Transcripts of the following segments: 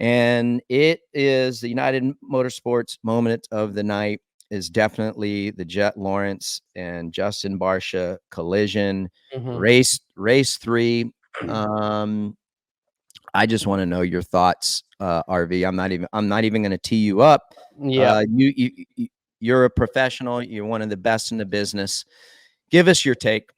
And it is the United Motorsports moment of the night is definitely the Jett Lawrence and Justin Barcia collision, race 3. I just want to know your thoughts, RV. I'm not even going to tee you up. Yeah. You're a professional. You're one of the best in the business. Give us your take.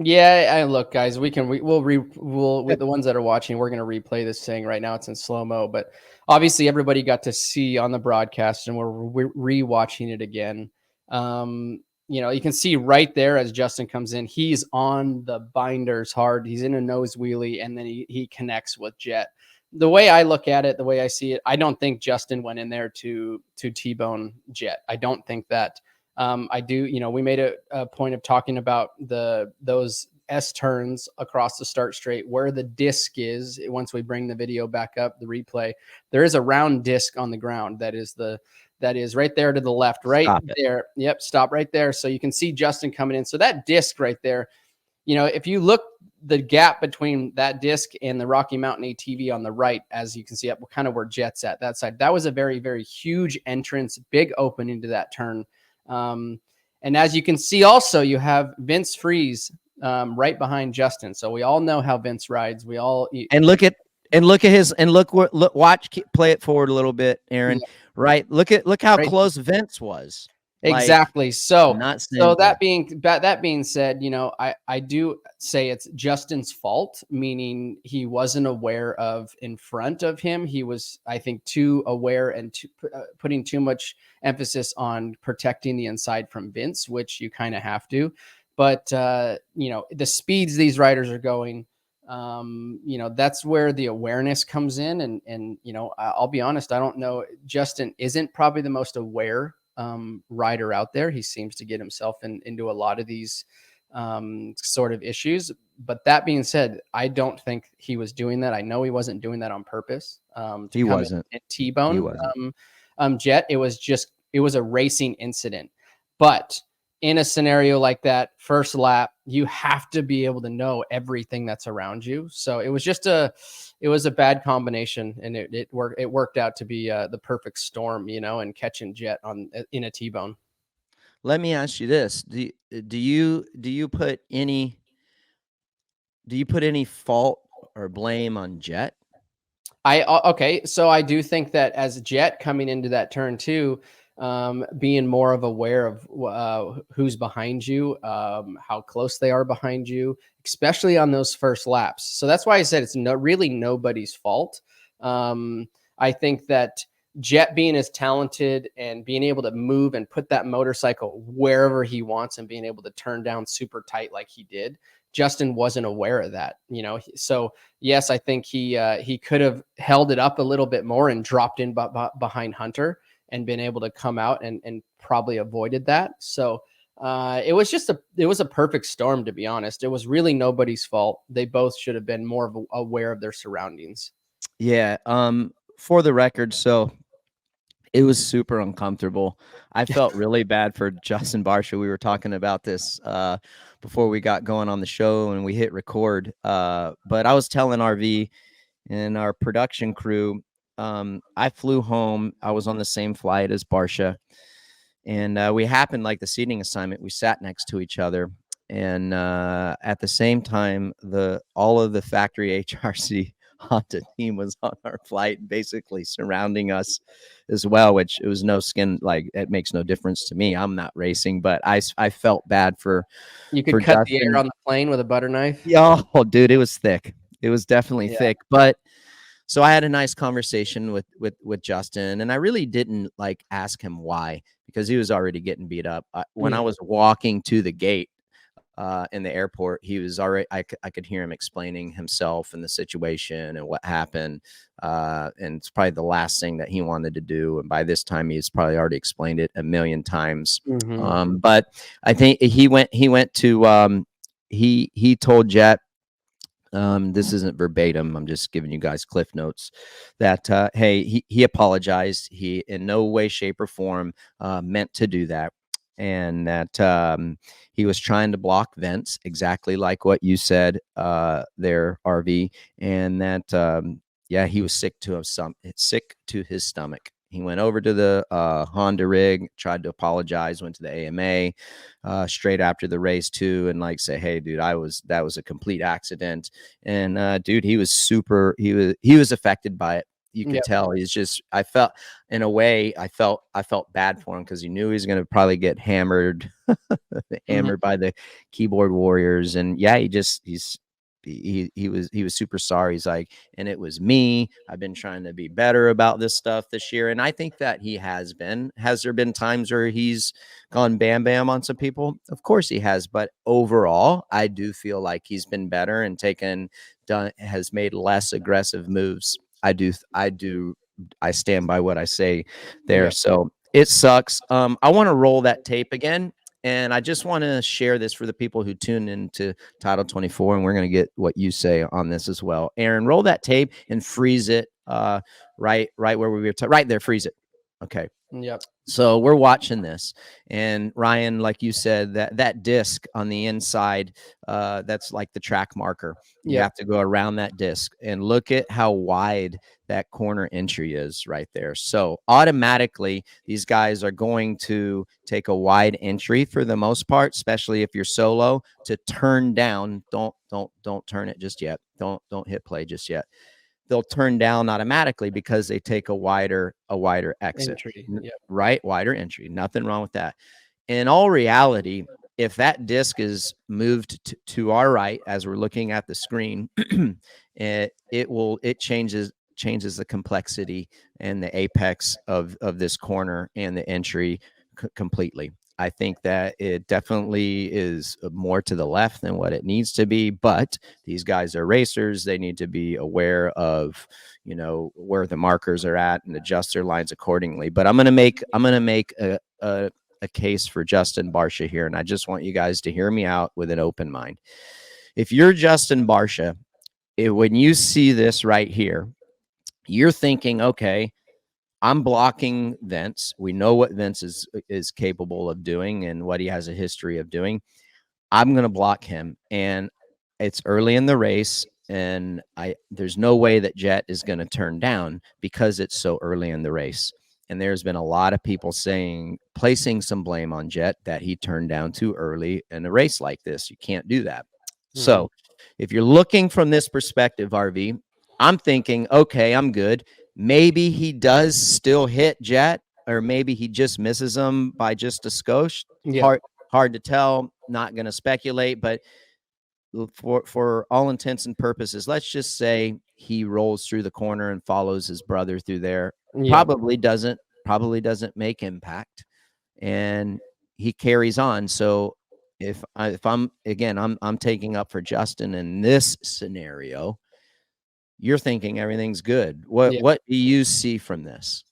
Yeah, look, guys, we'll with the ones that are watching, we're going to replay this thing right now. It's in slow-mo, but obviously everybody got to see on the broadcast, and we're re-watching it again. You can see right there as Justin comes in, he's on the binders hard. He's in a nose wheelie, and then he connects with Jett. The way I look at it, the way I see it, I don't think Justin went in there to T-bone Jett. I don't think that. I do, we made a point of talking about those S turns across the start straight where the disc is. Once we bring the video back up, the replay, there is a round disc on the ground that is right there to the left, right there. Yep. Stop right there. So you can see Justin coming in. So that disc right there, if you look the gap between that disc and the Rocky Mountain ATV on the right, as you can see up kind of where Jett's at that side, that was a very, very huge entrance, big opening to that turn. And as you can see, also you have Vince Freeze right behind Justin. So we all know how Vince rides. We all watch, play it forward a little bit, Aaron. Yeah. Right, look how close Vince was. Exactly. Like, so that being said, I do say it's Justin's fault, meaning he wasn't aware of in front of him. He was, I think, too aware and putting too much emphasis on protecting the inside from Vince, which you kind of have to. But the speeds these riders are going, that's where the awareness comes in. And I'll be honest, I don't know. Justin isn't probably the most aware rider out there. He seems to get himself into a lot of these sort of issues. But that being said, I don't think he was doing that. I know he wasn't doing that on purpose. He wasn't. T-bone Jett. It was a racing incident. But in a scenario like that, first lap, you have to be able to know everything that's around you. So it was a bad combination, and it worked out to be the perfect storm, and catching Jett in a T-bone. Let me ask you this: do you put any fault or blame on Jett? Okay, so I do think that as Jett coming into that turn too, being more of aware of who's behind you, how close they are behind you, especially on those first laps. So that's why I said it's really nobody's fault. I think that Jett being as talented and being able to move and put that motorcycle wherever he wants and being able to turn down super tight like he did, Justin wasn't aware of that, So yes, I think he could have held it up a little bit more and dropped in behind Hunter and been able to come out and probably avoided that. So it was a perfect storm, to be honest. It was really nobody's fault. They both should have been more aware of their surroundings. Yeah. For the record, so it was super uncomfortable. I felt really bad for Justin Barcia. We were talking about this before we got going on the show and we hit record. But I was telling RV and our production crew, I flew home. I was on the same flight as Barcia, and we happened, like the seating assignment, we sat next to each other. And at the same time, all of the factory HRC Honda team was on our flight, basically surrounding us as well, which it was no skin, like it makes no difference to me. I'm not racing, but I felt bad for you could cut Justin. The air on the plane with a butter knife. Yeah, oh, dude, it was thick. It was definitely thick. But so I had a nice conversation with Justin, and I really didn't like ask him why, because he was already getting beat up. When I was walking to the gate in the airport, he was already, I could hear him explaining himself and the situation and what happened. And it's probably the last thing that he wanted to do. And by this time, he's probably already explained it a million times. But I think he went to, he told Jett, this isn't verbatim, I'm just giving you guys cliff notes, that hey, he apologized. He in no way, shape, or form meant to do that, and that he was trying to block Vince, exactly like what you said there, RV, and that yeah, he was sick to his stomach. He went over to the Honda rig, tried to apologize, went to the AMA straight after the race too, and like say, hey, dude, that was a complete accident. And dude, he was affected by it. You could tell he's just. I felt in a way, I felt bad for him because he knew he was going to probably get hammered, by the keyboard warriors, and yeah, he was super sorry. He's like, and it was me. I've been trying to be better about this stuff this year. And I think that he has been. Has there been times where he's gone bam bam on some people? Of course he has. But overall, I do feel like he's been better and has made less aggressive moves. I stand by what I say there. Yep. So it sucks. I want to roll that tape again. And I just want to share this for the people who tune into Title 24, and we're going to get what you say on this as well. Aaron, roll that tape and freeze it right where we were right there. Freeze it. Okay. Yep. So we're watching this, and Ryan, like you said, that disc on the inside, that's like the track marker. You have to go around that disc and look at how wide that corner entry is right there. So automatically, these guys are going to take a wide entry for the most part, especially if you're solo, to turn down. Don't turn it just yet. Don't hit play just yet. They'll turn down automatically because they take a wider exit, right? Wider entry. Nothing wrong with that. In all reality, if that disc is moved to our right as we're looking at the screen, it changes the complexity and the apex of this corner and the entry completely. I think that it definitely is more to the left than what it needs to be, but these guys are racers. They need to be aware of, where the markers are at and adjust their lines accordingly. But I'm going to make a case for Justin Barcia here. And I just want you guys to hear me out with an open mind. If you're Justin Barcia, when you see this right here, you're thinking, okay, I'm blocking Vince. We know what Vince is capable of doing and what he has a history of doing. I'm going to block him. And it's early in the race, and there's no way that Jett is going to turn down because it's so early in the race. And there's been a lot of people placing some blame on Jett that he turned down too early in a race like this. You can't do that. Mm-hmm. So if you're looking from this perspective, RV, I'm thinking, okay, I'm good. Maybe he does still hit Jett, or maybe he just misses him by just a skosh. Yeah. Hard to tell. Not going to speculate, but for all intents and purposes, let's just say he rolls through the corner and follows his brother through there. Yeah. Probably doesn't make impact, and he carries on. So if I'm taking up for Justin in this scenario. You're thinking everything's good. What do you see from this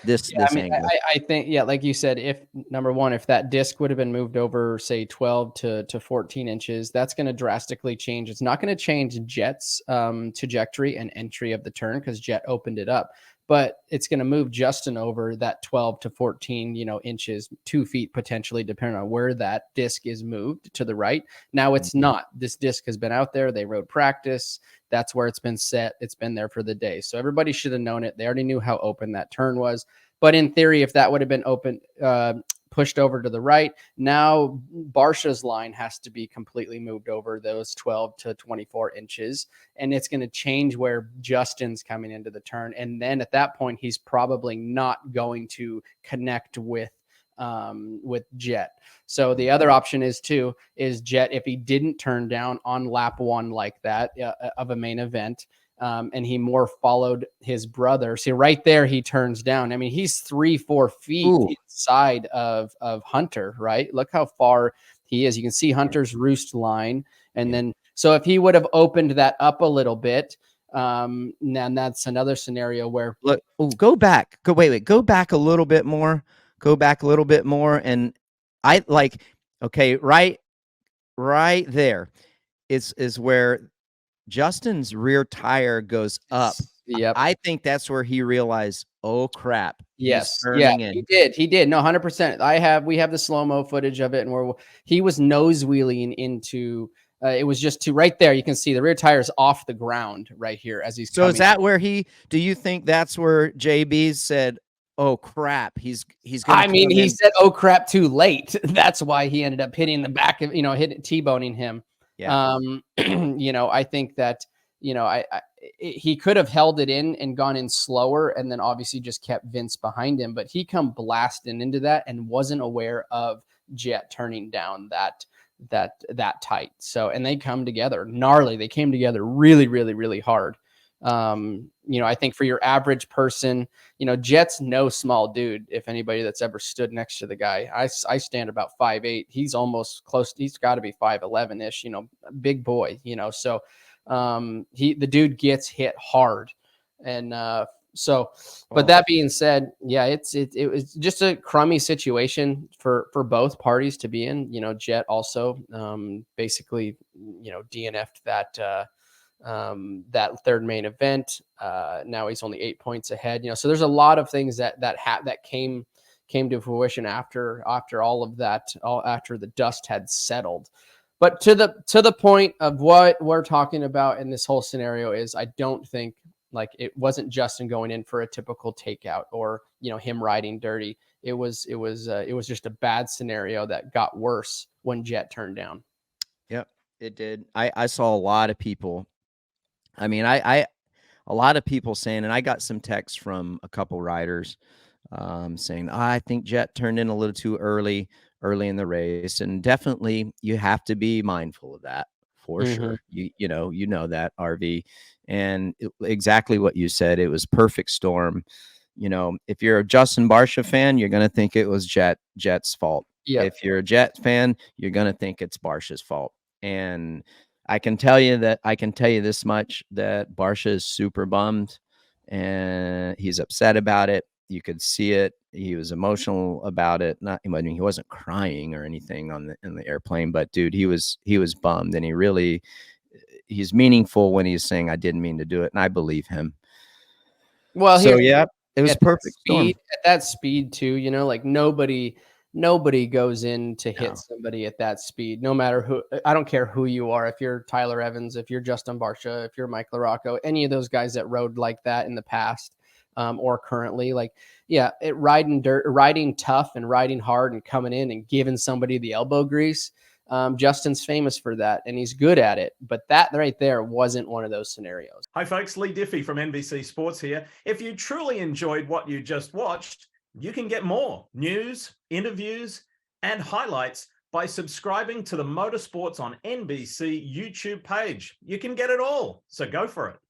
angle? I think, like you said, if number one, if that disc would have been moved over, say 12 to 14 inches, that's going to drastically change. It's not going to change Jett's trajectory and entry of the turn because Jett opened it up, but it's going to move Justin over that 12 to 14, inches, 2 feet potentially, depending on where that disc is moved to the right. Now it's not. This disc has been out there. They rode practice. That's where it's been set. It's been there for the day. So everybody should have known it. They already knew how open that turn was. But in theory, if that would have been open, pushed over to the right, now Barcia's line has to be completely moved over those 12 to 24 inches. And it's going to change where Justin's coming into the turn. And then at that point, he's probably not going to connect with Jett. So the other option is Jett, if he didn't turn down on lap one like that of a main event, and he more followed his brother. See, right there, he turns down. I mean, he's 3-4 feet inside of Hunter, right? Look how far he is. You can see Hunter's roost line. And then, so if he would have opened that up a little bit, then that's another scenario where go back a little bit more. And I like, okay, right there is where Justin's rear tire goes up. Yep. I think that's where he realized, oh crap. Yes. Yeah, he did. No, 100%. We have the slow-mo footage of it, and where he was nose wheeling into It was just right there. You can see the rear tire is off the ground right here as he's So coming. is that where do you think that's where JB said, "Oh crap, he's going"? I mean, he said, "Oh crap," too late. That's why he ended up hitting the back of, T-boning him. Yeah. I think that, he could have held it in and gone in slower and then obviously just kept Vince behind him, but he come blasting into that and wasn't aware of Jett turning down that tight. So, and they come together gnarly. They came together really, really, really hard. I think for your average person, Jett's no small dude. If anybody that's ever stood next to the guy, I stand about 5'8". He's almost close. He's got to be 5'11" ish, big boy, so, the dude gets hit hard. And, but that being said, yeah, it was just a crummy situation for both parties to be in. Jett also, basically, DNF'd that third main event. Now he's only 8 points ahead. So there's a lot of things that came to fruition after all of that, after the dust had settled. But to the point of what we're talking about in this whole scenario is, I don't think, like, it wasn't Justin going in for a typical takeout or, him riding dirty. It was just a bad scenario that got worse when Jett turned down. Yep, it did. I saw a lot of people. I mean, a lot of people saying, and I got some texts from a couple riders saying, I think Jett turned in a little too early in the race. And definitely you have to be mindful of that for sure. You know that, RV. And exactly what you said, it was perfect storm. If you're a Justin Barcia fan, you're going to think it was Jett's fault. Yep. If you're a Jett fan, you're going to think it's Barcia's fault. And I can tell you this much, that Barcia is super bummed and he's upset about it. You could see it. He was emotional about it. I mean, he wasn't crying or anything in the airplane, but dude, he was bummed, and he's meaningful when he's saying, I didn't mean to do it. And I believe him. Well, so yeah, it was perfect storm. At that speed too, like nobody goes in to hit somebody at that speed, no matter who. I don't care who you are. If you're Tyler Evans, if you're Justin Barcia, if you're Mike LaRocco, any of those guys that rode like that in the past, or currently, riding tough and riding hard and coming in and giving somebody the elbow grease. Justin's famous for that, and he's good at it. But that right there wasn't one of those scenarios. Hi, folks. Lee Diffie from NBC Sports here. If you truly enjoyed what you just watched, you can get more news, interviews, and highlights by subscribing to the Motorsports on NBC YouTube page. You can get it all, so go for it.